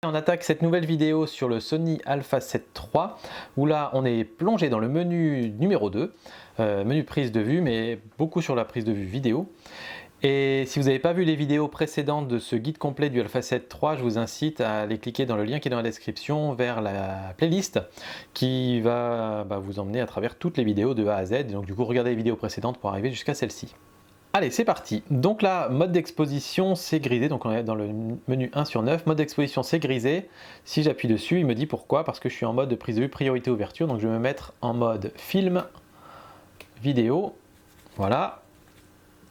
On attaque cette nouvelle vidéo sur le Sony Alpha 7 III où là on est plongé dans le menu numéro 2, menu prise de vue, mais beaucoup sur la prise de vue vidéo. Et si vous n'avez pas vu les vidéos précédentes de ce guide complet du Alpha 7 III, je vous incite à aller cliquer dans le lien qui est dans la description vers la playlist qui va vous emmener à travers toutes les vidéos de A à Z. Et donc du coup regardez les vidéos précédentes pour arriver jusqu'à celle-ci. Allez, c'est parti. Donc là, mode d'exposition, c'est grisé. Donc on est dans le menu 1 sur 9. Mode d'exposition, c'est grisé. Si j'appuie dessus, il me dit pourquoi. Parce que je suis en mode de prise de vue priorité ouverture. Donc je vais me mettre en mode film, vidéo. Voilà.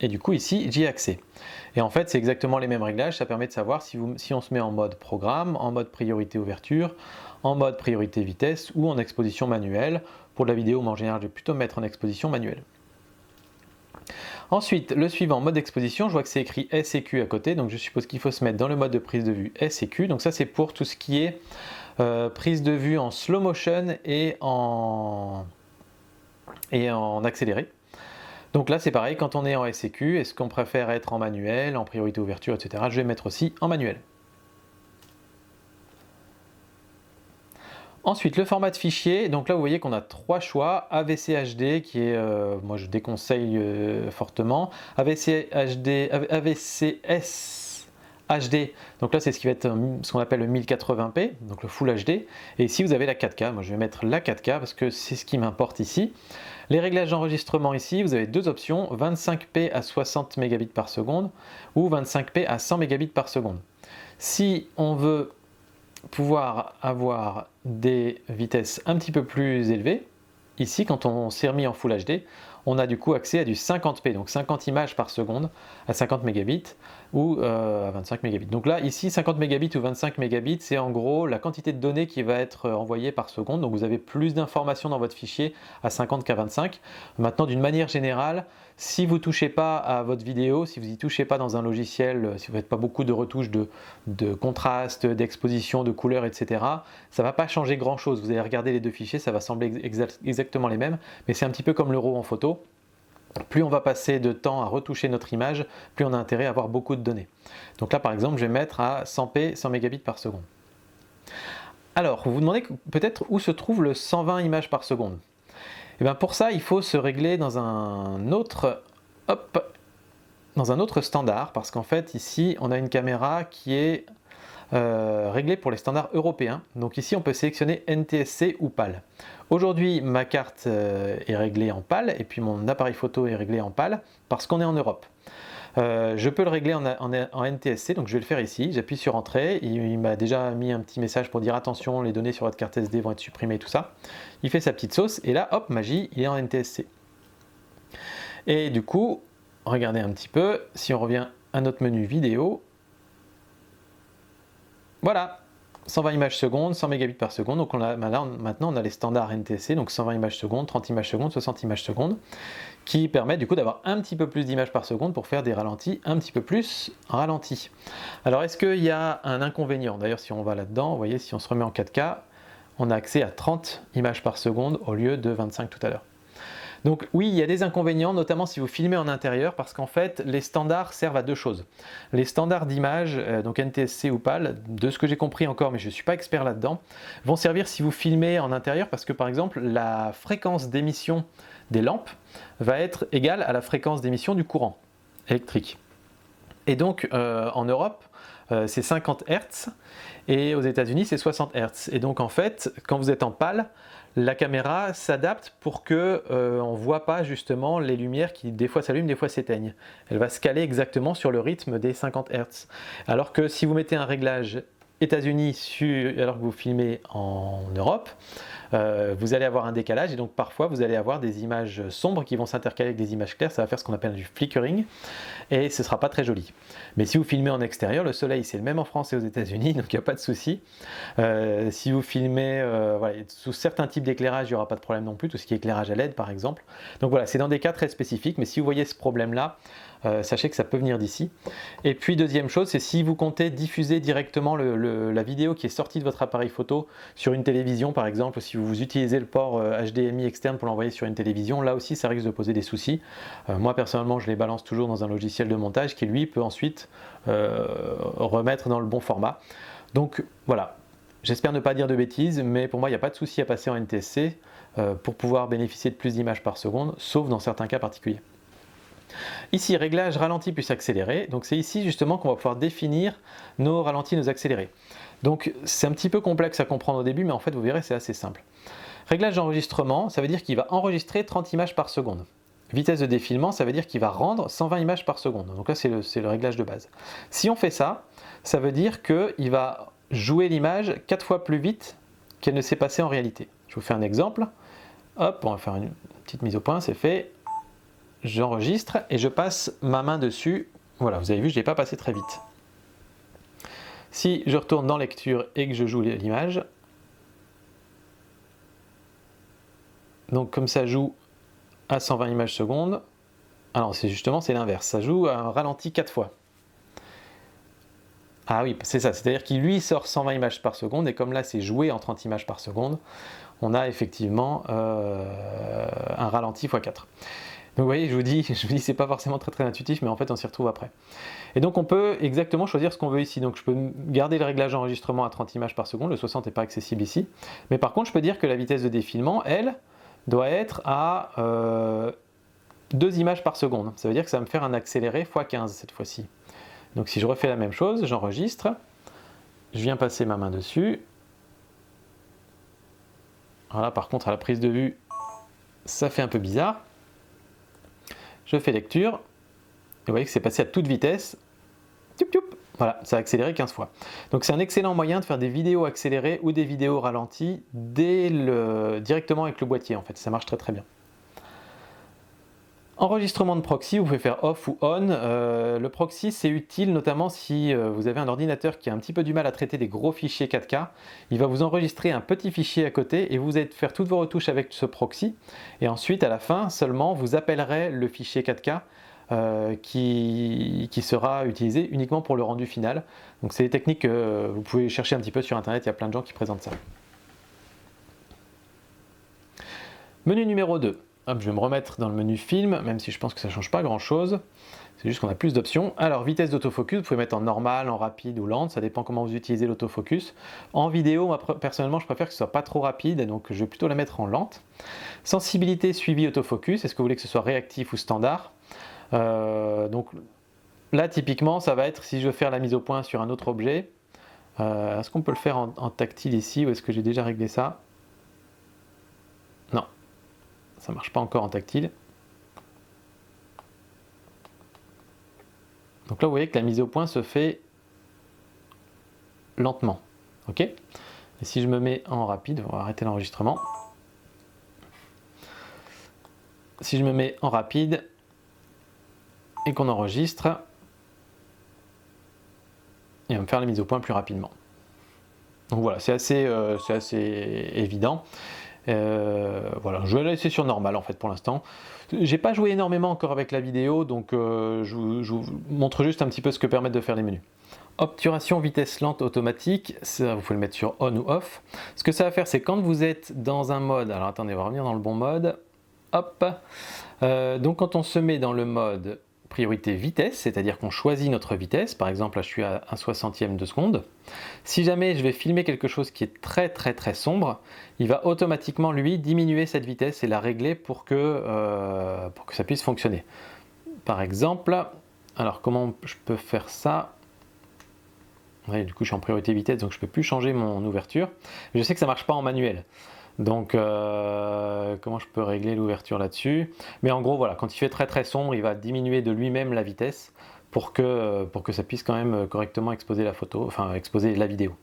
Et du coup, ici, j'y ai accès. Et en fait, c'est exactement les mêmes réglages. Ça permet de savoir si on se met en mode programme, en mode priorité ouverture, en mode priorité vitesse ou en exposition manuelle. Pour la vidéo, mais en général, je vais plutôt me mettre en exposition manuelle. Ensuite, le suivant, mode d'exposition, je vois que c'est écrit S et Q à côté, donc je suppose qu'il faut se mettre dans le mode de prise de vue S et Q. Donc ça, c'est pour tout ce qui est prise de vue en slow motion et en accéléré. Donc là, c'est pareil, quand on est en S et Q, est-ce qu'on préfère être en manuel, en priorité ouverture, etc. Je vais mettre aussi en manuel. Ensuite, le format de fichier, donc là vous voyez qu'on a trois choix, AVC HD qui est, moi je déconseille fortement, AVC HD, AVCS HD, donc là c'est ce qui va être ce qu'on appelle le 1080p, donc le Full HD, et ici vous avez la 4K, moi je vais mettre la 4K parce que c'est ce qui m'importe ici. Les réglages d'enregistrement ici, vous avez deux options, 25p à 60 mégabits par seconde ou 25p à 100 mégabits par seconde. Si on veut pouvoir avoir des vitesses un petit peu plus élevées, ici quand on s'est remis en Full HD, on a du coup accès à du 50p, donc 50 images par seconde à 50 mégabits ou à 25 mégabits. Donc là, ici, 50 mégabits ou 25 mégabits, c'est en gros la quantité de données qui va être envoyée par seconde. Donc vous avez plus d'informations dans votre fichier à 50 qu'à 25. Maintenant, d'une manière générale, si vous ne touchez pas à votre vidéo, si vous n'y touchez pas dans un logiciel, si vous ne faites pas beaucoup de retouches de contraste, d'exposition, de couleurs, etc., ça ne va pas changer grand-chose. Vous allez regarder les deux fichiers, ça va sembler exactement les mêmes, mais c'est un petit peu comme le RAW en photo. Plus on va passer de temps à retoucher notre image, plus on a intérêt à avoir beaucoup de données. Donc là par exemple, je vais mettre à 100p, 100 mégabits par seconde. Alors, vous vous demandez peut-être où se trouve le 120 images par seconde. Et bien pour ça, il faut se régler dans un autre, standard, parce qu'en fait ici, on a une caméra qui est réglé pour les standards européens. Donc ici on peut sélectionner NTSC ou PAL. Aujourd'hui ma carte est réglée en PAL et puis mon appareil photo est réglé en PAL parce qu'on est en Europe. Je peux le régler en NTSC, donc je vais le faire ici, j'appuie sur Entrée, il m'a déjà mis un petit message pour dire attention, les données sur votre carte SD vont être supprimées, tout ça. Il fait sa petite sauce et là, hop, magie, il est en NTSC. Et du coup, regardez un petit peu, si on revient à notre menu vidéo, voilà, 120 images secondes, 100 mégabits par seconde. Donc maintenant on a les standards NTSC, donc 120 images secondes, 30 images secondes, 60 images secondes, qui permettent du coup d'avoir un petit peu plus d'images par seconde pour faire des ralentis un petit peu plus ralentis. Alors est-ce qu'il y a un inconvénient? D'ailleurs si on va là-dedans, vous voyez, si on se remet en 4K, on a accès à 30 images par seconde au lieu de 25 tout à l'heure. Donc oui, il y a des inconvénients, notamment si vous filmez en intérieur, parce qu'en fait, les standards servent à deux choses. Les standards d'image, donc NTSC ou PAL, de ce que j'ai compris encore, mais je ne suis pas expert là-dedans, vont servir si vous filmez en intérieur, parce que par exemple, la fréquence d'émission des lampes va être égale à la fréquence d'émission du courant électrique. Et donc, en Europe, c'est 50 Hz, et aux États-Unis, c'est 60 Hz. Et donc en fait, quand vous êtes en PAL, la caméra s'adapte pour que on ne voit pas justement les lumières qui des fois s'allument, des fois s'éteignent. Elle va se caler exactement sur le rythme des 50 Hz. Alors que si vous mettez un réglage États-Unis alors que vous filmez en Europe, vous allez avoir un décalage et donc parfois vous allez avoir des images sombres qui vont s'intercaler avec des images claires, ça va faire ce qu'on appelle du flickering et ce ne sera pas très joli. Mais si vous filmez en extérieur, le soleil c'est le même en France et aux États-Unis, donc il n'y a pas de souci. Si vous filmez voilà, sous certains types d'éclairage, il n'y aura pas de problème non plus, tout ce qui est éclairage à LED par exemple. Donc voilà, c'est dans des cas très spécifiques, mais si vous voyez ce problème-là, sachez que ça peut venir d'ici. Et puis deuxième chose, c'est si vous comptez diffuser directement la vidéo qui est sortie de votre appareil photo sur une télévision par exemple, ou si vous utilisez le port HDMI externe pour l'envoyer sur une télévision, là aussi ça risque de poser des soucis. Moi personnellement je les balance toujours dans un logiciel de montage qui lui peut ensuite remettre dans le bon format. Donc voilà, j'espère ne pas dire de bêtises, mais pour moi il n'y a pas de souci à passer en NTSC pour pouvoir bénéficier de plus d'images par seconde, sauf dans certains cas particuliers. Ici, réglage ralenti plus accéléré, donc c'est ici justement qu'on va pouvoir définir nos ralentis, nos accélérés. Donc c'est un petit peu complexe à comprendre au début, mais en fait vous verrez c'est assez simple. Réglage d'enregistrement, ça veut dire qu'il va enregistrer 30 images par seconde. Vitesse de défilement, ça veut dire qu'il va rendre 120 images par seconde. Donc là c'est le réglage de base. Si on fait ça, ça veut dire qu'il va jouer l'image 4 fois plus vite qu'elle ne s'est passée en réalité. Je vous fais un exemple. Hop, on va faire une petite mise au point, c'est fait. J'enregistre et je passe ma main dessus. Voilà, vous avez vu, je ne l'ai pas passé très vite. Si je retourne dans lecture et que je joue l'image, donc comme ça joue à 120 images secondes, alors c'est l'inverse, ça joue à un ralenti 4 fois. Ah oui, c'est ça, c'est-à-dire qu'il lui sort 120 images par seconde et comme là c'est joué en 30 images par seconde, on a effectivement un ralenti x 4. Donc vous voyez, je vous dis c'est pas forcément très intuitif, mais en fait on s'y retrouve après. Et donc on peut exactement choisir ce qu'on veut ici. Donc je peux garder le réglage d'enregistrement à 30 images par seconde, le 60 n'est pas accessible ici. Mais par contre je peux dire que la vitesse de défilement, elle, doit être à 2 images par seconde. Ça veut dire que ça va me faire un accéléré x 15 cette fois-ci. Donc si je refais la même chose, j'enregistre, je viens passer ma main dessus. Voilà, par contre à la prise de vue, ça fait un peu bizarre. Je fais lecture, et vous voyez que c'est passé à toute vitesse. Voilà, ça a accéléré 15 fois. Donc c'est un excellent moyen de faire des vidéos accélérées ou des vidéos ralenties directement avec le boîtier en fait, ça marche très bien. Enregistrement de proxy, vous pouvez faire off ou on. Le proxy c'est utile notamment si vous avez un ordinateur qui a un petit peu du mal à traiter des gros fichiers 4K. Il va vous enregistrer un petit fichier à côté et vous allez faire toutes vos retouches avec ce proxy. Et ensuite à la fin seulement vous appellerez le fichier 4K qui sera utilisé uniquement pour le rendu final. Donc c'est des techniques que vous pouvez chercher un petit peu sur internet, il y a plein de gens qui présentent ça. Menu numéro 2. Hop, je vais me remettre dans le menu film, même si je pense que ça ne change pas grand chose. C'est juste qu'on a plus d'options. Alors, vitesse d'autofocus, vous pouvez mettre en normal, en rapide ou lente, ça dépend comment vous utilisez l'autofocus. En vidéo, moi personnellement, je préfère que ce soit pas trop rapide, donc je vais plutôt la mettre en lente. Sensibilité suivi autofocus, est-ce que vous voulez que ce soit réactif ou standard? Donc là, typiquement, ça va être si je veux faire la mise au point sur un autre objet. Est-ce qu'on peut le faire en tactile ici ou est-ce que j'ai déjà réglé ça? Non, ça marche pas encore en tactile. Donc là, vous voyez que la mise au point se fait lentement. Ok? Et si je me mets en rapide, on va arrêter l'enregistrement. Si je me mets en rapide et qu'on enregistre, il va me faire la mise au point plus rapidement. Donc voilà, c'est assez évident. Voilà, je vais la laisser sur normal en fait pour l'instant. J'ai pas joué énormément encore avec la vidéo, donc je vous montre juste un petit peu ce que permettent de faire les menus. Obturation vitesse lente automatique, ça, vous pouvez le mettre sur on ou off. Ce que ça va faire, c'est quand vous êtes dans un mode, alors attendez, on va revenir dans le bon mode. Hop, donc quand on se met dans le mode priorité vitesse, c'est-à-dire qu'on choisit notre vitesse, par exemple là je suis à 1/60e de seconde, si jamais je vais filmer quelque chose qui est très sombre, il va automatiquement lui diminuer cette vitesse et la régler pour que ça puisse fonctionner. Par exemple, alors comment je peux faire ça? Ouais, du coup je suis en priorité vitesse donc je ne peux plus changer mon ouverture. Je sais que ça ne marche pas en manuel. Donc comment je peux régler l'ouverture là-dessus? Mais en gros voilà, quand il fait très sombre, il va diminuer de lui-même la vitesse pour que ça puisse quand même correctement exposer la photo, enfin exposer la vidéo.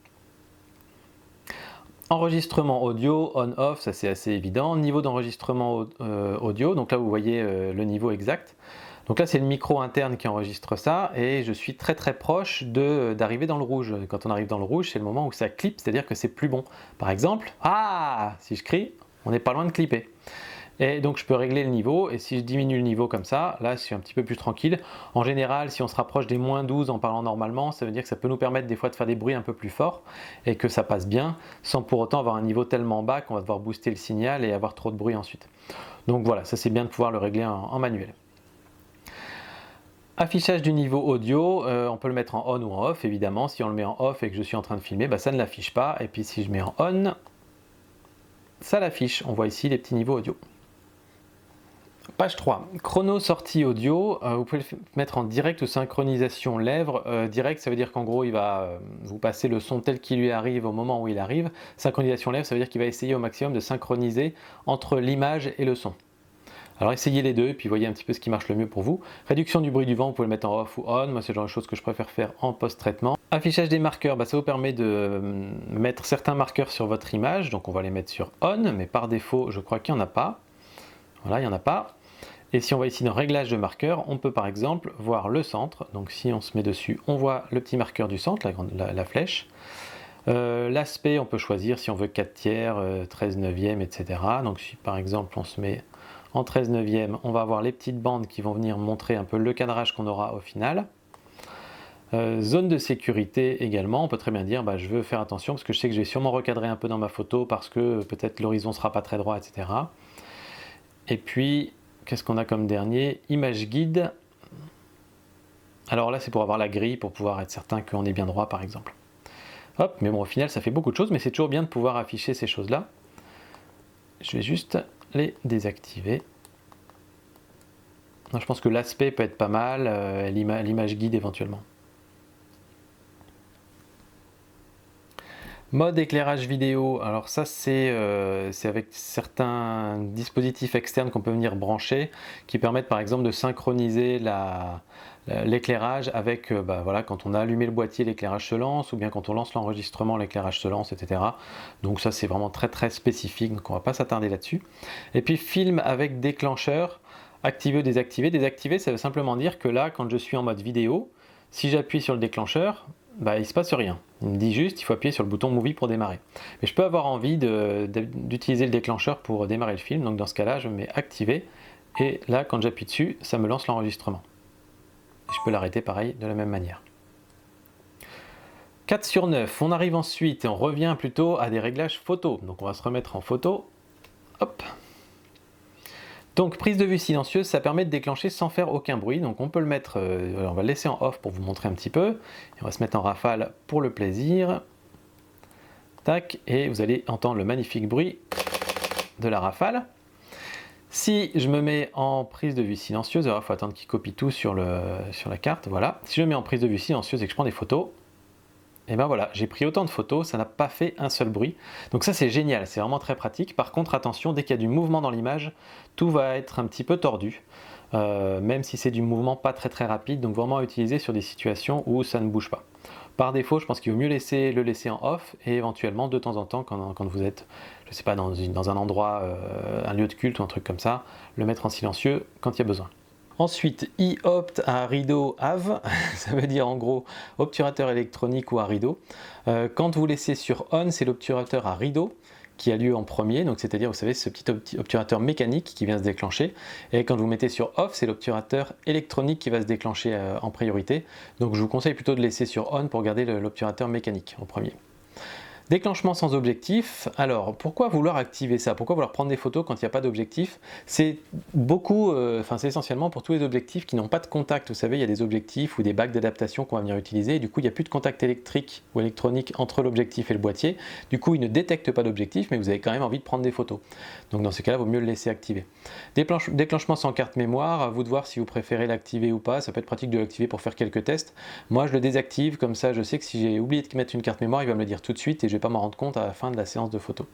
Enregistrement audio, on-off, ça c'est assez évident. Niveau d'enregistrement audio, donc là vous voyez le niveau exact. Donc là c'est le micro interne qui enregistre ça et je suis très proche d'arriver dans le rouge. Quand on arrive dans le rouge, c'est le moment où ça clip, c'est-à-dire que c'est plus bon. Par exemple, si je crie, on n'est pas loin de clipper. Et donc je peux régler le niveau et si je diminue le niveau comme ça, là je suis un petit peu plus tranquille. En général, si on se rapproche des -12 en parlant normalement, ça veut dire que ça peut nous permettre des fois de faire des bruits un peu plus forts et que ça passe bien sans pour autant avoir un niveau tellement bas qu'on va devoir booster le signal et avoir trop de bruit ensuite. Donc voilà, ça c'est bien de pouvoir le régler en manuel. Affichage du niveau audio, on peut le mettre en on ou en off évidemment. Si on le met en off et que je suis en train de filmer, ça ne l'affiche pas. Et puis si je mets en on, ça l'affiche. On voit ici les petits niveaux audio. Page 3, chrono sortie audio, vous pouvez le mettre en direct ou synchronisation lèvres. Direct, ça veut dire qu'en gros il va vous passer le son tel qu'il lui arrive au moment où il arrive. Synchronisation lèvres, ça veut dire qu'il va essayer au maximum de synchroniser entre l'image et le son. Alors essayez les deux et puis voyez un petit peu ce qui marche le mieux pour vous. Réduction du bruit du vent, vous pouvez le mettre en off ou on. Moi c'est le genre de choses que je préfère faire en post-traitement. Affichage des marqueurs, ça vous permet de mettre certains marqueurs sur votre image. Donc on va les mettre sur on, mais par défaut je crois qu'il n'y en a pas. Voilà, il n'y en a pas. Et si on va ici dans réglage de marqueur, on peut par exemple voir le centre. Donc si on se met dessus, on voit le petit marqueur du centre, la flèche. L'aspect, on peut choisir si on veut 4 tiers, 13 neuvième, etc. Donc si par exemple on se met en 13 neuvième, on va avoir les petites bandes qui vont venir montrer un peu le cadrage qu'on aura au final. Zone de sécurité également, on peut très bien dire je veux faire attention parce que je sais que je vais sûrement recadrer un peu dans ma photo parce que peut-être l'horizon ne sera pas très droit, etc. Et puis, qu'est-ce qu'on a comme dernier? Image guide. Alors là, c'est pour avoir la grille, pour pouvoir être certain qu'on est bien droit, par exemple. Hop, mais bon, au final, ça fait beaucoup de choses, mais c'est toujours bien de pouvoir afficher ces choses-là. Je vais juste les désactiver. Non, je pense que l'aspect peut être pas mal, l'image guide éventuellement. Mode éclairage vidéo, alors ça c'est avec certains dispositifs externes qu'on peut venir brancher qui permettent par exemple de synchroniser l'éclairage avec voilà, quand on a allumé le boîtier l'éclairage se lance ou bien quand on lance l'enregistrement l'éclairage se lance, etc. Donc ça c'est vraiment très très spécifique, donc on va pas s'attarder là-dessus. Et puis film avec déclencheur, activer ou désactiver. Désactiver ça veut simplement dire que là quand je suis en mode vidéo, si j'appuie sur le déclencheur, il ne se passe rien. Il me dit juste il faut appuyer sur le bouton Movie pour démarrer. Mais je peux avoir envie d'utiliser le déclencheur pour démarrer le film, donc dans ce cas-là, je mets activer, et là, quand j'appuie dessus, ça me lance l'enregistrement. Je peux l'arrêter pareil, de la même manière. 4 sur 9, on arrive ensuite, et on revient plutôt à des réglages photo. Donc on va se remettre en photo. Hop. Donc prise de vue silencieuse, ça permet de déclencher sans faire aucun bruit. Donc on peut le mettre, on va le laisser en off pour vous montrer un petit peu. Et on va se mettre en rafale pour le plaisir. Tac, et vous allez entendre le magnifique bruit de la rafale. Si je me mets en prise de vue silencieuse, alors il faut attendre qu'il copie tout sur la carte, voilà. Si je me mets en prise de vue silencieuse et que je prends des photos, et ben voilà, j'ai pris autant de photos, ça n'a pas fait un seul bruit. Donc ça c'est génial, c'est vraiment très pratique. Par contre attention, dès qu'il y a du mouvement dans l'image, tout va être un petit peu tordu. Même si c'est du mouvement pas très très rapide, donc vraiment à utiliser sur des situations où ça ne bouge pas. Par défaut, je pense qu'il vaut mieux le laisser en off et éventuellement de temps en temps quand vous êtes, je sais pas, dans un endroit, un lieu de culte ou un truc comme ça, le mettre en silencieux quand il y a besoin. Ensuite, e-opt à rideau AV, ça veut dire en gros obturateur électronique ou à rideau. Quand vous laissez sur on, c'est l'obturateur à rideau qui a lieu en premier, donc c'est-à-dire, vous savez, ce petit obturateur mécanique qui vient se déclencher. Et quand vous mettez sur off, c'est l'obturateur électronique qui va se déclencher en priorité. Donc je vous conseille plutôt de laisser sur on pour garder l'obturateur mécanique en premier. Déclenchement sans objectif. Alors, pourquoi vouloir activer ça? Pourquoi vouloir prendre des photos quand il n'y a pas d'objectif? C'est c'est essentiellement pour tous les objectifs qui n'ont pas de contact. Vous savez, il y a des objectifs ou des bacs d'adaptation qu'on va venir utiliser. Et du coup, il n'y a plus de contact électrique ou électronique entre l'objectif et le boîtier. Du coup, il ne détecte pas d'objectif, mais vous avez quand même envie de prendre des photos. Donc, dans ce cas-là, il vaut mieux le laisser activer. Déclenchement sans carte mémoire. À vous de voir si vous préférez l'activer ou pas. Ça peut être pratique de l'activer pour faire quelques tests. Moi, je le désactive. Comme ça, je sais que si j'ai oublié de mettre une carte mémoire, il va me le dire tout de suite et je vais pas m'en rendre compte à la fin de la séance de photo.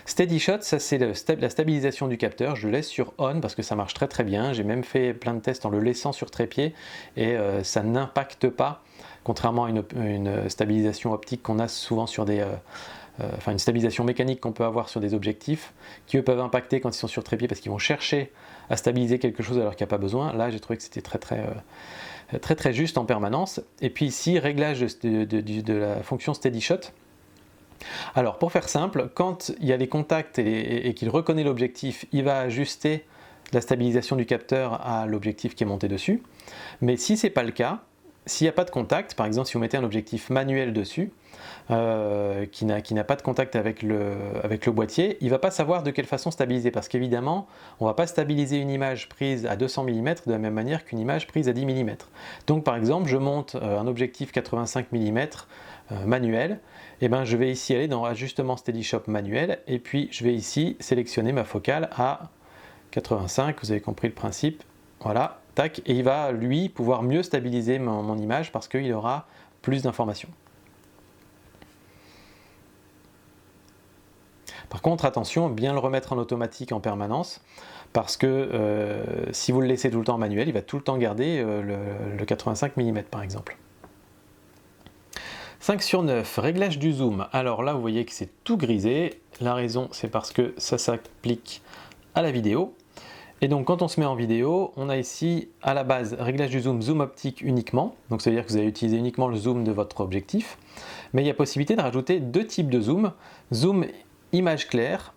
Steady shot, ça c'est la stabilisation du capteur, je le laisse sur on parce que ça marche très très bien, j'ai même fait plein de tests en le laissant sur trépied et ça n'impacte pas, contrairement à une stabilisation optique qu'on a souvent sur une stabilisation mécanique qu'on peut avoir sur des objectifs qui eux peuvent impacter quand ils sont sur trépied parce qu'ils vont chercher à stabiliser quelque chose alors qu'il n'y a pas besoin. Là j'ai trouvé que c'était très juste en permanence. Et puis ici, réglage de la fonction steady shot. Alors pour faire simple, quand il y a des contacts et qu'il reconnaît l'objectif, il va ajuster la stabilisation du capteur à l'objectif qui est monté dessus. Mais si ce n'est pas le cas, s'il n'y a pas de contact, par exemple si vous mettez un objectif manuel dessus, qui n'a pas de contact avec le boîtier, il ne va pas savoir de quelle façon stabiliser, parce qu'évidemment, on ne va pas stabiliser une image prise à 200 mm de la même manière qu'une image prise à 10 mm. Donc par exemple, je monte un objectif 85 mm manuel, et ben je vais ici aller dans Ajustement SteadyShop manuel, et puis je vais ici sélectionner ma focale à 85, vous avez compris le principe, voilà, tac, et il va lui pouvoir mieux stabiliser mon image parce qu'il aura plus d'informations. Par contre, attention, bien le remettre en automatique en permanence, parce que si vous le laissez tout le temps en manuel, il va tout le temps garder le 85 mm par exemple. 5 sur 9, réglage du zoom. Alors là, vous voyez que c'est tout grisé. La raison, c'est parce que ça s'applique à la vidéo. Et donc quand on se met en vidéo, on a ici à la base réglage du zoom, zoom optique uniquement. Donc ça veut dire que vous allez utiliser uniquement le zoom de votre objectif. Mais il y a possibilité de rajouter deux types de zoom. Zoom image claire,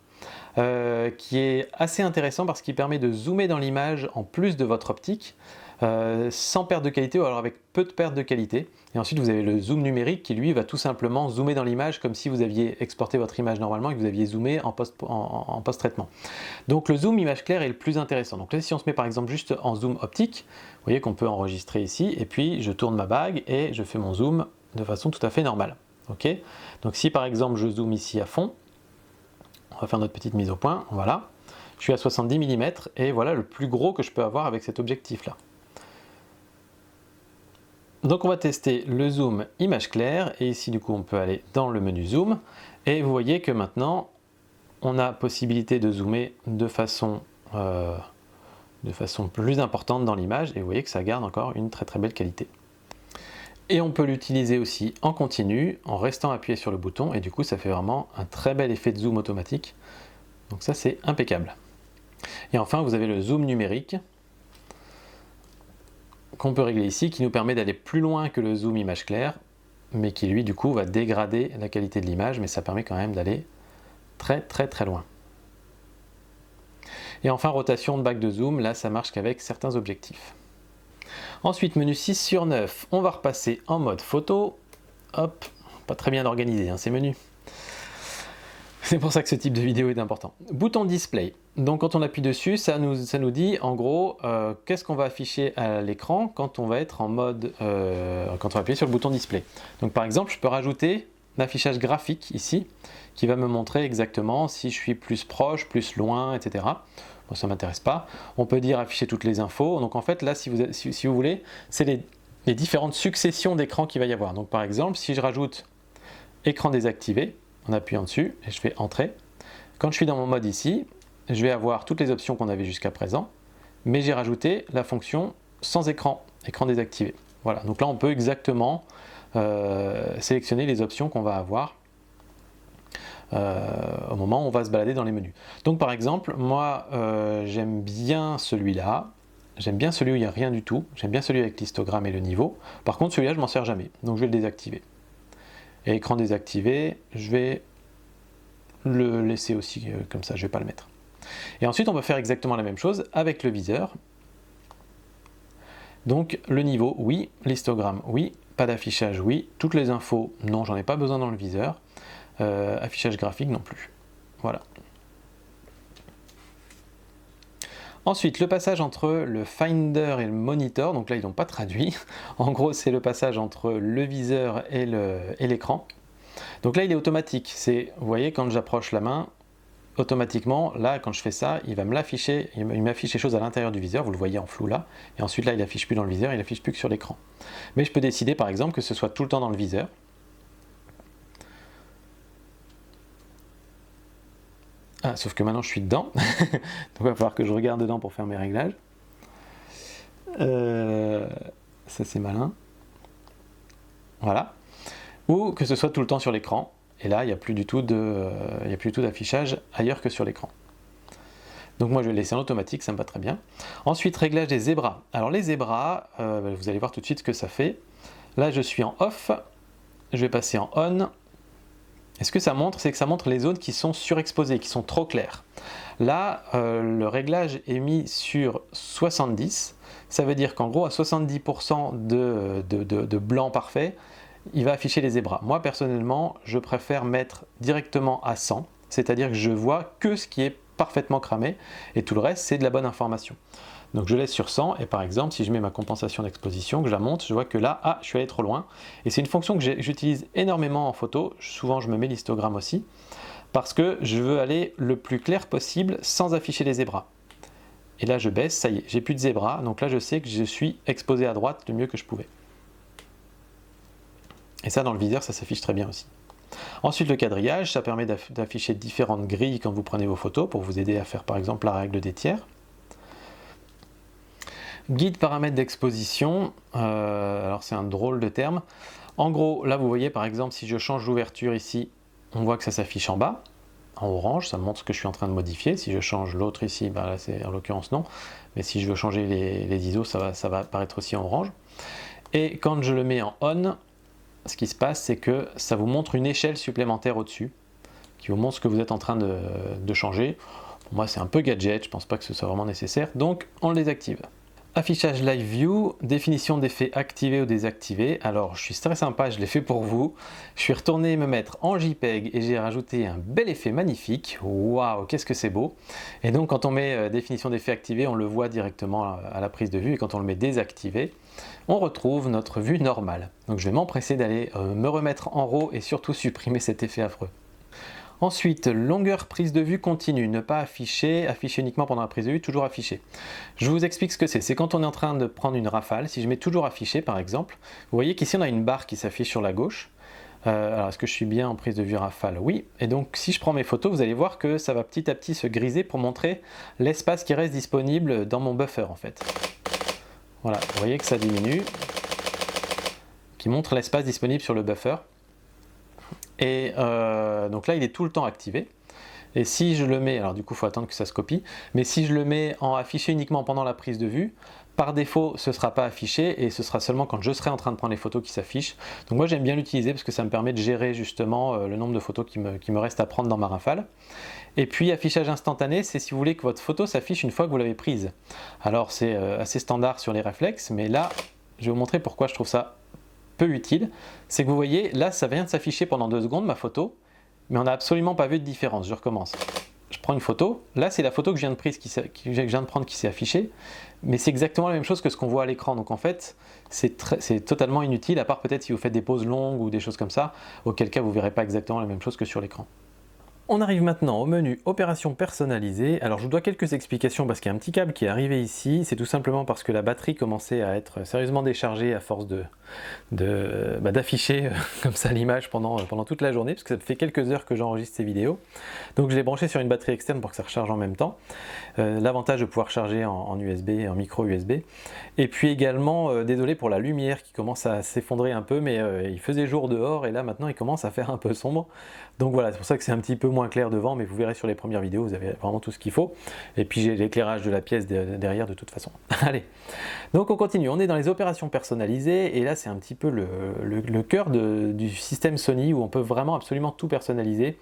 qui est assez intéressant parce qu'il permet de zoomer dans l'image en plus de votre optique, sans perte de qualité ou alors avec peu de perte de qualité. Et ensuite vous avez le zoom numérique qui lui va tout simplement zoomer dans l'image comme si vous aviez exporté votre image normalement et que vous aviez zoomé en post-traitement. Donc le zoom image claire est le plus intéressant. Donc là si on se met par exemple juste en zoom optique, vous voyez qu'on peut enregistrer ici et puis je tourne ma bague et je fais mon zoom de façon tout à fait normale. Okay, donc si par exemple je zoome ici à fond, on va faire notre petite mise au point, voilà, je suis à 70 mm et voilà le plus gros que je peux avoir avec cet objectif là. Donc on va tester le zoom image claire et ici du coup on peut aller dans le menu zoom et vous voyez que maintenant on a possibilité de zoomer de façon plus importante dans l'image et vous voyez que ça garde encore une très belle qualité. Et on peut l'utiliser aussi en continu en restant appuyé sur le bouton et du coup ça fait vraiment un très bel effet de zoom automatique. Donc ça c'est impeccable. Et enfin vous avez le zoom numérique qu'on peut régler ici, qui nous permet d'aller plus loin que le zoom image claire, mais qui lui du coup va dégrader la qualité de l'image, mais ça permet quand même d'aller très loin. Et enfin rotation de bague de zoom, là ça marche qu'avec certains objectifs. Ensuite menu 6 sur 9, on va repasser en mode photo, hop, pas très bien organisé hein, ces menus. C'est pour ça que ce type de vidéo est important. Bouton display. Donc quand on appuie dessus, ça nous dit en gros qu'est-ce qu'on va afficher à l'écran quand on va être en mode quand on va appuyer sur le bouton display. Donc par exemple, je peux rajouter l'affichage graphique ici qui va me montrer exactement si je suis plus proche, plus loin, etc. Bon, ça ne m'intéresse pas. On peut dire afficher toutes les infos. Donc en fait là, si vous voulez, c'est les différentes successions d'écrans qu'il va y avoir. Donc par exemple, si je rajoute écran désactivé, en appuyant dessus et je fais entrer. Quand je suis dans mon mode ici, je vais avoir toutes les options qu'on avait jusqu'à présent, mais j'ai rajouté la fonction sans écran, écran désactivé. Voilà, donc là on peut exactement sélectionner les options qu'on va avoir au moment où on va se balader dans les menus. Donc par exemple, moi j'aime bien celui-là, j'aime bien celui où il n'y a rien du tout, j'aime bien celui avec l'histogramme et le niveau. Par contre celui-là je m'en sers jamais, donc je vais le désactiver. Et écran désactivé, je vais le laisser aussi comme ça, je ne vais pas le mettre. Et ensuite, on va faire exactement la même chose avec le viseur. Donc le niveau, oui, l'histogramme, oui, pas d'affichage, oui, toutes les infos, non, j'en ai pas besoin dans le viseur, affichage graphique non plus. Voilà. Ensuite, le passage entre le Finder et le Monitor, donc là ils n'ont pas traduit, en gros c'est le passage entre le viseur et l'écran. Donc là il est automatique, vous voyez quand j'approche la main, automatiquement, là quand je fais ça, il va me l'afficher, il m'affiche les choses à l'intérieur du viseur, vous le voyez en flou là, et ensuite là il affiche plus dans le viseur, il affiche plus que sur l'écran. Mais je peux décider par exemple que ce soit tout le temps dans le viseur. Ah, sauf que maintenant je suis dedans, donc il va falloir que je regarde dedans pour faire mes réglages. Ça c'est malin. Voilà. Ou que ce soit tout le temps sur l'écran, et là il n'y a plus du tout d'affichage ailleurs que sur l'écran. Donc moi je vais le laisser en automatique, ça me va très bien. Ensuite réglage des zébras. Alors les zébras, vous allez voir tout de suite ce que ça fait. Là je suis en off, je vais passer en on. Et ce que ça montre, c'est que ça montre les zones qui sont surexposées, qui sont trop claires. Là, le réglage est mis sur 70. Ça veut dire qu'en gros, à 70% de blanc parfait, il va afficher les zébras. Moi, personnellement, je préfère mettre directement à 100, c'est-à-dire que je vois que ce qui est parfaitement cramé, et tout le reste, c'est de la bonne information. Donc je laisse sur 100, et par exemple, si je mets ma compensation d'exposition, que je la monte, je vois que là, je suis allé trop loin. Et c'est une fonction que j'utilise énormément en photo, souvent je me mets l'histogramme aussi, parce que je veux aller le plus clair possible sans afficher les zébras. Et là je baisse, ça y est, j'ai plus de zébras, donc là je sais que je suis exposé à droite le mieux que je pouvais. Et ça dans le viseur, ça s'affiche très bien aussi. Ensuite le quadrillage, ça permet d'afficher différentes grilles quand vous prenez vos photos, pour vous aider à faire par exemple la règle des tiers. Guide paramètres d'exposition, alors c'est un drôle de terme. En gros, là vous voyez par exemple, si je change l'ouverture ici, on voit que ça s'affiche en bas, en orange, ça me montre ce que je suis en train de modifier. Si je change l'autre ici, ben là c'est en l'occurrence non, mais si je veux changer les ISO, ça va apparaître aussi en orange. Et quand je le mets en on, ce qui se passe, c'est que ça vous montre une échelle supplémentaire au-dessus, qui vous montre ce que vous êtes en train de changer. Pour moi c'est un peu gadget, je pense pas que ce soit vraiment nécessaire, donc on le désactive. Affichage Live View, définition d'effets activés ou désactivés. Alors je suis très sympa, je l'ai fait pour vous. Je suis retourné me mettre en JPEG et j'ai rajouté un bel effet magnifique. Waouh, qu'est-ce que c'est beau! Et donc quand on met définition d'effet activé, on le voit directement à la prise de vue, et quand on le met désactivé, on retrouve notre vue normale. Donc je vais m'empresser d'aller me remettre en RAW et surtout supprimer cet effet affreux. Ensuite, longueur prise de vue continue, ne pas afficher, afficher uniquement pendant la prise de vue, toujours afficher. Je vous explique ce que c'est. C'est quand on est en train de prendre une rafale, si je mets toujours affiché par exemple, vous voyez qu'ici on a une barre qui s'affiche sur la gauche. Alors est-ce que je suis bien en prise de vue rafale? Oui. Et donc si je prends mes photos, vous allez voir que ça va petit à petit se griser pour montrer l'espace qui reste disponible dans mon buffer en fait. Voilà, vous voyez que ça diminue, qui montre l'espace disponible sur le buffer. Et donc là il est tout le temps activé, et si je le mets, alors du coup il faut attendre que ça se copie, mais si je le mets en affiché uniquement pendant la prise de vue, par défaut ce ne sera pas affiché, et ce sera seulement quand je serai en train de prendre les photos qui s'affichent. Donc moi j'aime bien l'utiliser parce que ça me permet de gérer justement le nombre de photos qui me reste à prendre dans ma rafale. Et puis affichage instantané, c'est si vous voulez que votre photo s'affiche une fois que vous l'avez prise. Alors c'est assez standard sur les réflexes, mais là je vais vous montrer pourquoi je trouve ça peu utile. C'est que vous voyez, là ça vient de s'afficher pendant 2 secondes ma photo, mais on n'a absolument pas vu de différence. Je recommence. Je prends une photo, là c'est la photo que je viens de prendre qui s'est affichée, mais c'est exactement la même chose que ce qu'on voit à l'écran. Donc en fait, c'est totalement inutile, à part peut-être si vous faites des pauses longues ou des choses comme ça, auquel cas vous ne verrez pas exactement la même chose que sur l'écran. On arrive maintenant au menu opération personnalisée. Alors je vous dois quelques explications parce qu'il y a un petit câble qui est arrivé ici. C'est tout simplement parce que la batterie commençait à être sérieusement déchargée à force d'afficher comme ça l'image pendant toute la journée, parce que ça fait quelques heures que j'enregistre ces vidéos. Donc je l'ai branché sur une batterie externe pour que ça recharge en même temps. L'avantage de pouvoir charger en USB, en micro USB. Et puis également, désolé pour la lumière qui commence à s'effondrer un peu, mais il faisait jour dehors et là maintenant il commence à faire un peu sombre. Donc voilà, c'est pour ça que c'est un petit peu moins clair devant, mais vous verrez sur les premières vidéos, vous avez vraiment tout ce qu'il faut. Et puis j'ai l'éclairage de la pièce derrière de toute façon. Allez, donc on continue, on est dans les opérations personnalisées, et là c'est un petit peu le cœur du système Sony où on peut vraiment absolument tout personnaliser.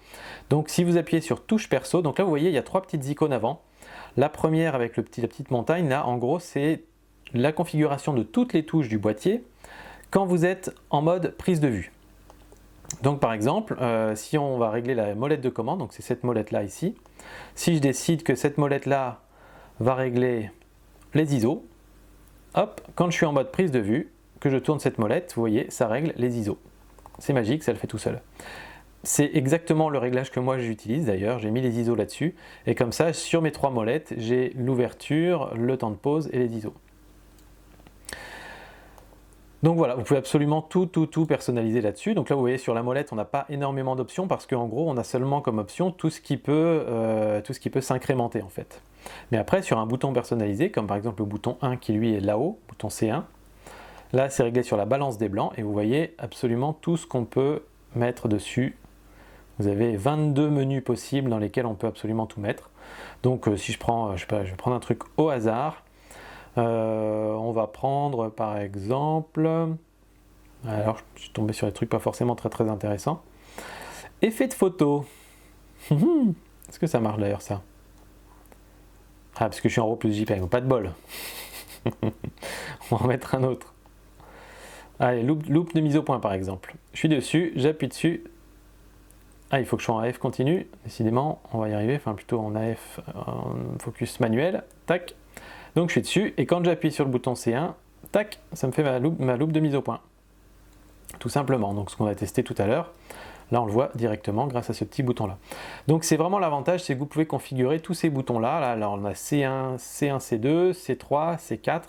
Donc si vous appuyez sur touche perso, donc là vous voyez il y a 3 petites icônes avant. La première avec la petite montagne, là en gros c'est la configuration de toutes les touches du boîtier quand vous êtes en mode prise de vue. Donc par exemple, si on va régler la molette de commande, donc c'est cette molette là ici, si je décide que cette molette là va régler les ISO, hop, quand je suis en mode prise de vue, que je tourne cette molette, vous voyez, ça règle les ISO. C'est magique, ça le fait tout seul. C'est exactement le réglage que moi j'utilise d'ailleurs, j'ai mis les ISO là-dessus, et comme ça, sur mes 3 molettes, j'ai l'ouverture, le temps de pause et les ISO. Donc voilà, vous pouvez absolument tout personnaliser là-dessus. Donc là, vous voyez, sur la molette, on n'a pas énormément d'options parce qu'en gros, on a seulement comme option tout ce qui peut s'incrémenter en fait. Mais après, sur un bouton personnalisé, comme par exemple le bouton 1 qui lui est là-haut, bouton C1, là, c'est réglé sur la balance des blancs et vous voyez absolument tout ce qu'on peut mettre dessus. Vous avez 22 menus possibles dans lesquels on peut absolument tout mettre. Donc si je prends, je sais pas, je vais prendre un truc au hasard. On va prendre par exemple, alors je suis tombé sur des trucs pas forcément très intéressants. Effet de photo. Est-ce que ça marche d'ailleurs ça? Ah, parce que je suis en RAW plus JPEG, pas de bol. On va en mettre un autre. Allez, loop de mise au point par exemple. Je suis dessus, j'appuie dessus. Ah, il faut que je sois en AF continu. Décidément, on va y arriver. Enfin, plutôt en AF, en focus manuel. Tac. Donc je suis dessus, et quand j'appuie sur le bouton C1, tac, ça me fait ma loupe de mise au point. Tout simplement. Donc ce qu'on a testé tout à l'heure. Là, on le voit directement grâce à ce petit bouton-là. Donc, c'est vraiment l'avantage, c'est que vous pouvez configurer tous ces boutons-là. Là, on a C1, C1, C2, C3, C4,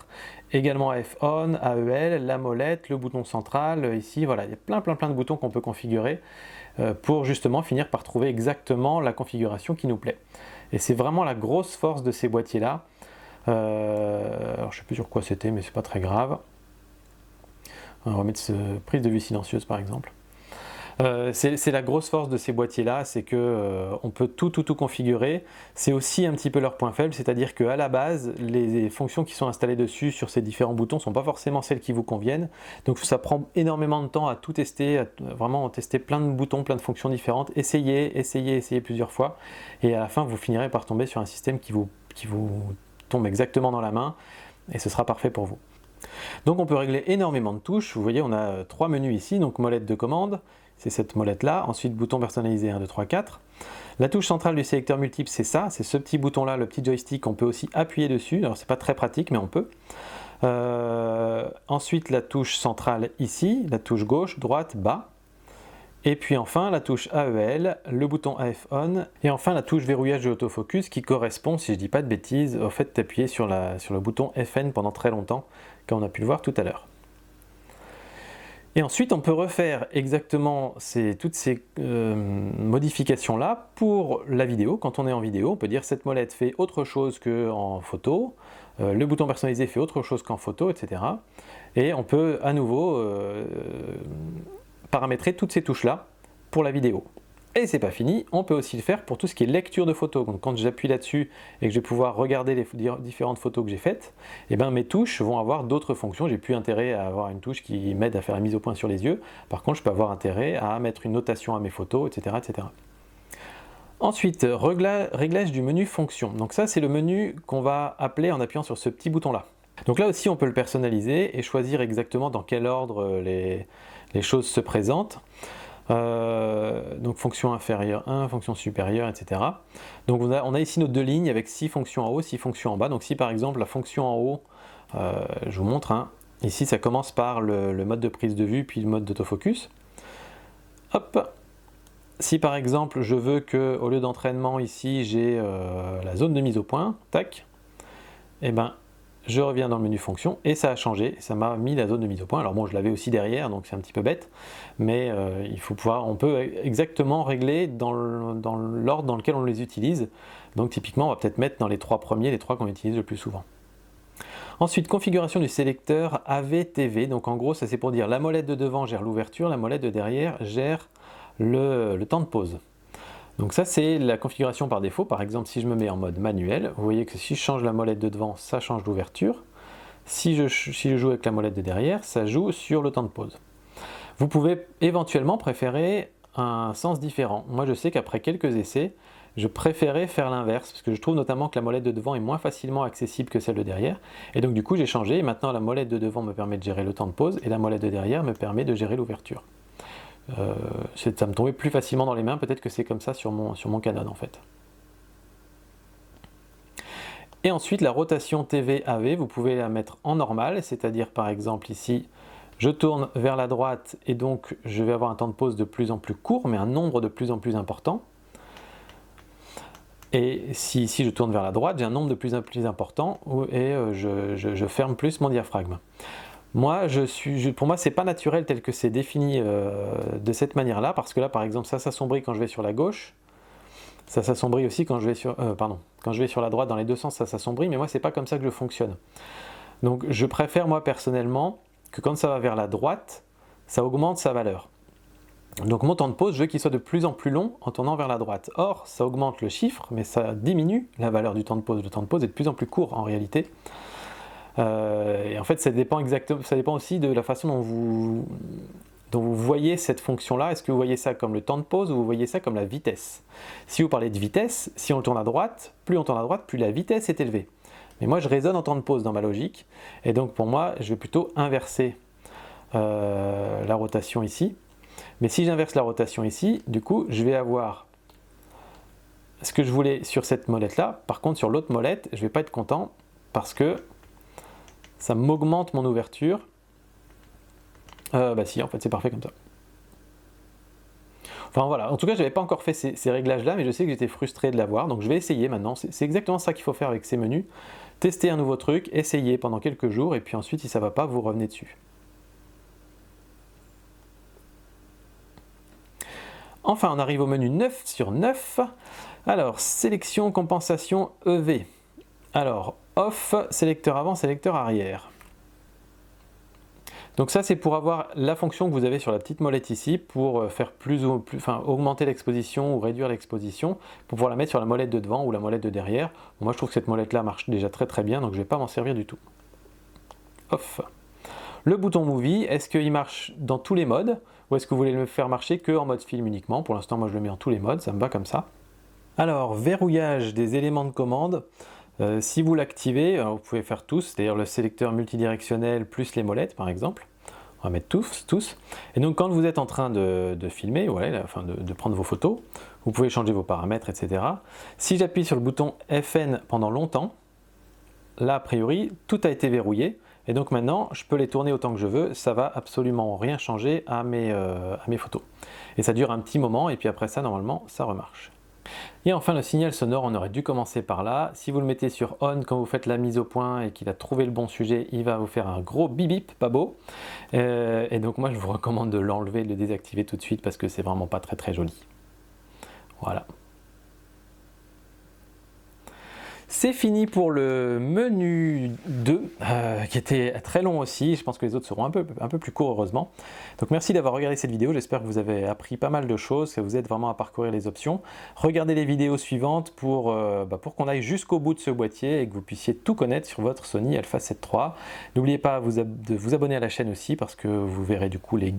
également AF On, AEL, la molette, le bouton central. Ici, voilà, il y a plein de boutons qu'on peut configurer pour justement finir par trouver exactement la configuration qui nous plaît. Et c'est vraiment la grosse force de ces boîtiers-là. Alors, je ne sais plus sur quoi c'était, mais c'est pas très grave. On va remettre prise de vue silencieuse, par exemple. C'est la grosse force de ces boîtiers là, c'est que on peut tout configurer. C'est aussi un petit peu leur point faible, c'est-à-dire qu'à la base les fonctions qui sont installées dessus sur ces différents boutons ne sont pas forcément celles qui vous conviennent, donc ça prend énormément de temps à tout tester, à vraiment tester plein de boutons, plein de fonctions différentes, essayer plusieurs fois, et à la fin vous finirez par tomber sur un système qui vous tombe exactement dans la main, et ce sera parfait pour vous. Donc on peut régler énormément de touches. Vous voyez, on a 3 menus ici, donc molette de commande, c'est cette molette là, ensuite bouton personnalisé 1, 2, 3, 4. La touche centrale du sélecteur multiple, c'est ça, c'est ce petit bouton là, le petit joystick, on peut aussi appuyer dessus, alors c'est pas très pratique mais on peut. Ensuite la touche centrale ici, la touche gauche, droite, bas. Et puis enfin la touche AEL, le bouton AF On, et enfin la touche verrouillage de l'autofocus qui correspond, si je dis pas de bêtises, au fait d'appuyer sur le bouton FN pendant très longtemps, comme on a pu le voir tout à l'heure. Et ensuite on peut refaire exactement toutes ces modifications là pour la vidéo. Quand on est en vidéo, on peut dire cette molette fait autre chose qu'en photo, le bouton personnalisé fait autre chose qu'en photo, etc. Et on peut à nouveau paramétrer toutes ces touches là pour la vidéo. Et c'est pas fini, on peut aussi le faire pour tout ce qui est lecture de photos. Donc quand j'appuie là-dessus et que je vais pouvoir regarder les différentes photos que j'ai faites, et ben mes touches vont avoir d'autres fonctions. J'ai plus intérêt à avoir une touche qui m'aide à faire la mise au point sur les yeux. Par contre, je peux avoir intérêt à mettre une notation à mes photos, etc. etc. Ensuite, réglage du menu fonction. Donc ça, c'est le menu qu'on va appeler en appuyant sur ce petit bouton-là. Donc là aussi, on peut le personnaliser et choisir exactement dans quel ordre les choses se présentent. Donc fonction inférieure 1, fonction supérieure, etc. Donc on a ici nos deux lignes avec 6 fonctions en haut, 6 fonctions en bas. Donc si par exemple la fonction en haut, je vous montre, hein, ici ça commence par le mode de prise de vue puis le mode d'autofocus. Hop. Si par exemple je veux que au lieu d'entraînement ici j'ai la zone de mise au point, tac, et ben je reviens dans le menu fonction et ça a changé, ça m'a mis la zone de mise au point. Alors bon, je l'avais aussi derrière, donc c'est un petit peu bête, mais on peut exactement régler dans l'ordre dans lequel on les utilise. Donc typiquement, on va peut-être mettre dans les 3 premiers, les 3 qu'on utilise le plus souvent. Ensuite, configuration du sélecteur AV-TV. Donc en gros, ça c'est pour dire la molette de devant gère l'ouverture, la molette de derrière gère le temps de pause. Donc ça c'est la configuration par défaut. Par exemple, si je me mets en mode manuel, vous voyez que si je change la molette de devant, ça change l'ouverture. Si je joue avec la molette de derrière, ça joue sur le temps de pause. Vous pouvez éventuellement préférer un sens différent. Moi je sais qu'après quelques essais, je préférais faire l'inverse, parce que je trouve notamment que la molette de devant est moins facilement accessible que celle de derrière. Et donc du coup j'ai changé, et maintenant la molette de devant me permet de gérer le temps de pause, et la molette de derrière me permet de gérer l'ouverture. Ça me tombait plus facilement dans les mains, peut-être que c'est comme ça sur mon Canon en fait. Et ensuite la rotation TV-AV, vous pouvez la mettre en normal, c'est-à-dire par exemple ici, je tourne vers la droite et donc je vais avoir un temps de pause de plus en plus court, mais un nombre de plus en plus important. Et si ici je tourne vers la droite, j'ai un nombre de plus en plus important et je ferme plus mon diaphragme. Moi, pour moi, c'est pas naturel tel que c'est défini de cette manière-là, parce que là, par exemple, ça s'assombrit quand je vais sur la gauche, ça s'assombrit aussi quand je vais quand je vais sur la droite, dans les deux sens, ça s'assombrit, mais moi, c'est pas comme ça que je fonctionne. Donc, je préfère, moi, personnellement, que quand ça va vers la droite, ça augmente sa valeur. Donc, mon temps de pause, je veux qu'il soit de plus en plus long en tournant vers la droite. Or, ça augmente le chiffre, mais ça diminue la valeur du temps de pause. Le temps de pause est de plus en plus court, en réalité. Et en fait ça dépend aussi de la façon dont Donc vous voyez cette fonction-là, est-ce que vous voyez ça comme le temps de pause ou vous voyez ça comme la vitesse? Si vous parlez de vitesse, si on tourne à droite, plus on tourne à droite, plus la vitesse est élevée. Mais moi je raisonne en temps de pause dans ma logique, et donc pour moi je vais plutôt inverser la rotation ici. Mais si j'inverse la rotation ici, du coup je vais avoir ce que je voulais sur cette molette-là. Par contre sur l'autre molette, je ne vais pas être content parce que ça m'augmente mon ouverture. Bah si, en fait c'est parfait comme ça. Enfin voilà, en tout cas je n'avais pas encore fait ces réglages là, mais je sais que j'étais frustré de l'avoir, donc je vais essayer maintenant. C'est exactement ça qu'il faut faire avec ces menus. Tester un nouveau truc, essayer pendant quelques jours, et puis ensuite si ça ne va pas, vous revenez dessus. Enfin on arrive au menu 9 sur 9. Alors sélection, compensation, EV. Alors off, sélecteur avant, sélecteur arrière. Donc ça c'est pour avoir la fonction que vous avez sur la petite molette ici pour faire augmenter l'exposition ou réduire l'exposition pour pouvoir la mettre sur la molette de devant ou la molette de derrière. Bon, moi je trouve que cette molette là marche déjà très bien, donc je ne vais pas m'en servir du tout. Off. Le bouton Movie, est-ce qu'il marche dans tous les modes ou est-ce que vous voulez le faire marcher que en mode film uniquement? Pour l'instant moi je le mets en tous les modes, ça me va comme ça. Alors verrouillage des éléments de commande. Si vous l'activez, vous pouvez faire tous, c'est-à-dire le sélecteur multidirectionnel plus les molettes par exemple. On va mettre tous. Et donc quand vous êtes en train de filmer, voilà, enfin de prendre vos photos, vous pouvez changer vos paramètres, etc. Si j'appuie sur le bouton FN pendant longtemps, là a priori tout a été verrouillé. Et donc maintenant je peux les tourner autant que je veux, ça va absolument rien changer à mes photos. Et ça dure un petit moment et puis après ça normalement ça remarche. Et enfin le signal sonore, on aurait dû commencer par là. Si vous le mettez sur on quand vous faites la mise au point et qu'il a trouvé le bon sujet, il va vous faire un gros bip bip, pas beau. Et donc moi je vous recommande de l'enlever, de le désactiver tout de suite parce que c'est vraiment pas très joli. Voilà. C'est fini pour le menu 2, qui était très long aussi. Je pense que les autres seront un peu plus courts heureusement. Donc merci d'avoir regardé cette vidéo, j'espère que vous avez appris pas mal de choses, que vous êtes vraiment à parcourir les options. Regardez les vidéos suivantes pour qu'on aille jusqu'au bout de ce boîtier et que vous puissiez tout connaître sur votre Sony Alpha 7 III. N'oubliez pas de vous abonner à la chaîne aussi parce que vous verrez du coup les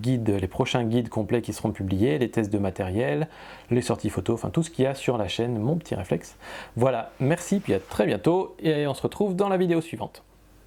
prochains guides complets qui seront publiés, les tests de matériel, les sorties photos, enfin tout ce qu'il y a sur la chaîne Mon Petit Réflexe. Voilà, merci, puis à très bientôt et on se retrouve dans la vidéo suivante.